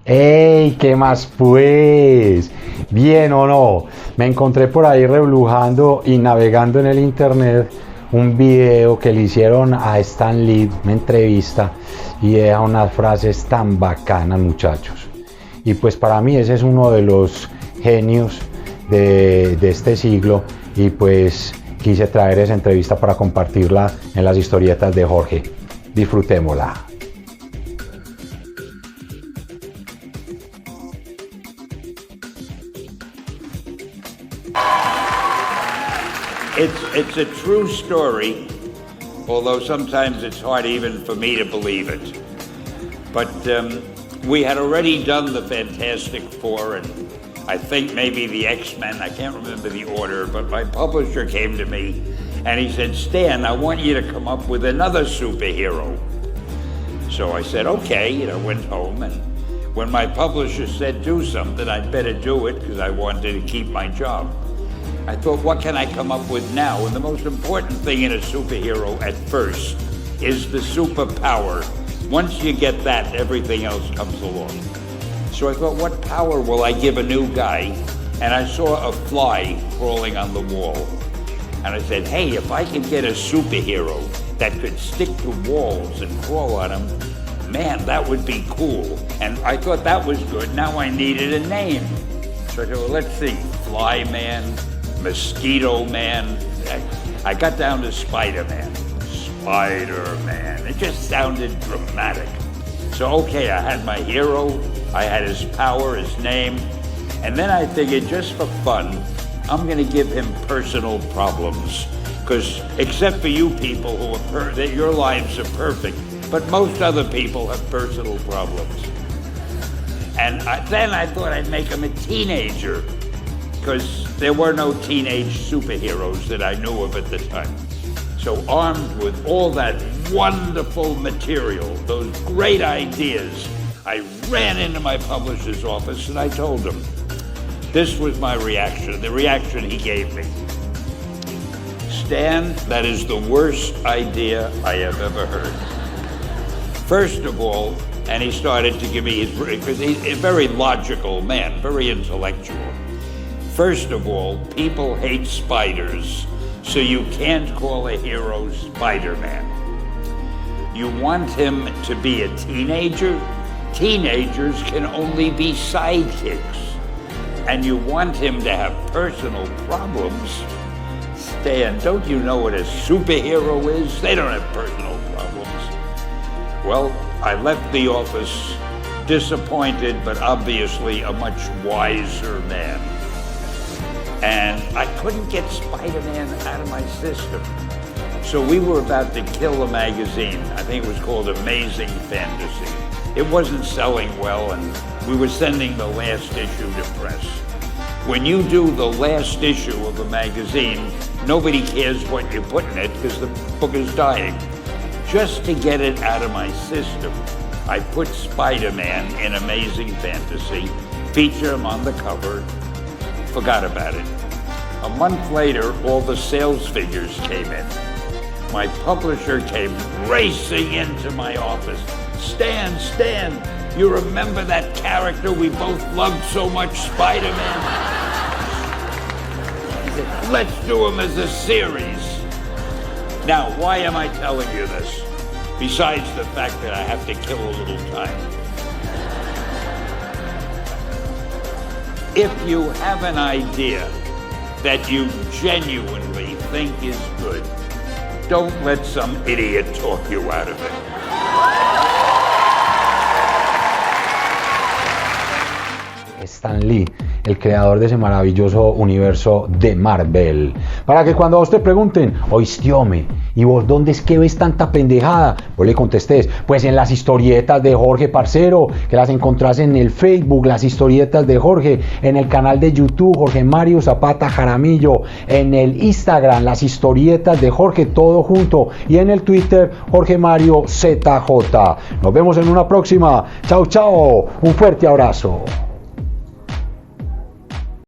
¡Ey! ¿Qué más pues? ¿Bien o no? Me encontré por ahí reblujando y navegando en el internet un video que le hicieron a Stan Lee, una entrevista, y deja unas frases tan bacanas, muchachos. Y pues para mí ese es uno de los genios de este siglo, y pues quise traer esa entrevista para compartirla en las historietas de Jorge. Disfrutémosla. It's a true story, although sometimes it's hard even for me to believe it. But we had already done the Fantastic Four and I think maybe the X-Men, I can't remember the order, but my publisher came to me and he said, Stan, I want you to come up with another superhero. So I said, okay, went home, and when my publisher said do something, I'd better do it because I wanted to keep my job. I thought, what can I come up with now? And the most important thing in a superhero at first is the superpower. Once you get that, everything else comes along. So I thought, what power will I give a new guy? And I saw a fly crawling on the wall. And I said, hey, if I can get a superhero that could stick to walls and crawl on them, man, that would be cool. And I thought that was good. Now I needed a name. So I said, well, let's see, Fly Man, Mosquito Man. I got down to Spiderman. Spider-Man. It just sounded dramatic. So, okay, I had my hero, I had his power, his name, and then I figured just for fun, I'm gonna give him personal problems. Because except for you people who are that your lives are perfect, but most other people have personal problems. And then I thought I'd make him a teenager, because there were no teenage superheroes that I knew of at the time. So armed with all that wonderful material, those great ideas, I ran into my publisher's office and I told him, this was my reaction, the reaction he gave me. Stan, that is the worst idea I have ever heard. First of all, and he started to give me his, because he's a very logical man, very intellectual. First of all, people hate spiders, so you can't call a hero Spider-Man. You want him to be a teenager? Teenagers can only be sidekicks. And you want him to have personal problems? Stan, don't you know what a superhero is? They don't have personal problems. Well, I left the office disappointed, but obviously a much wiser man. And I couldn't get Spider-Man out of my system. So we were about to kill a magazine. I think it was called Amazing Fantasy. It wasn't selling well, and we were sending the last issue to press. When you do the last issue of a magazine, nobody cares what you put in it because the book is dying. Just to get it out of my system, I put Spider-Man in Amazing Fantasy, feature him on the cover, forgot about it. A month later, all the sales figures came in. My publisher came racing into my office. Stan, you remember that character we both loved so much, Spider-Man? He said, let's do him as a series. Now, why am I telling you this? Besides the fact that I have to kill a little time. If you have an idea that you genuinely think is good, don't let some idiot talk you out of it. Stan Lee, el creador de ese maravilloso universo de Marvel. Para que cuando a usted pregunten, oistiome, ¿y vos dónde es que ves tanta pendejada? Vos le contestés, pues en las historietas de Jorge, parcero, que las encontrás en el Facebook, las historietas de Jorge, en el canal de YouTube, Jorge Mario Zapata Jaramillo, en el Instagram, las historietas de Jorge, todo junto, y en el Twitter, Jorge Mario ZJ. Nos vemos en una próxima. Chao, chao. Un fuerte abrazo.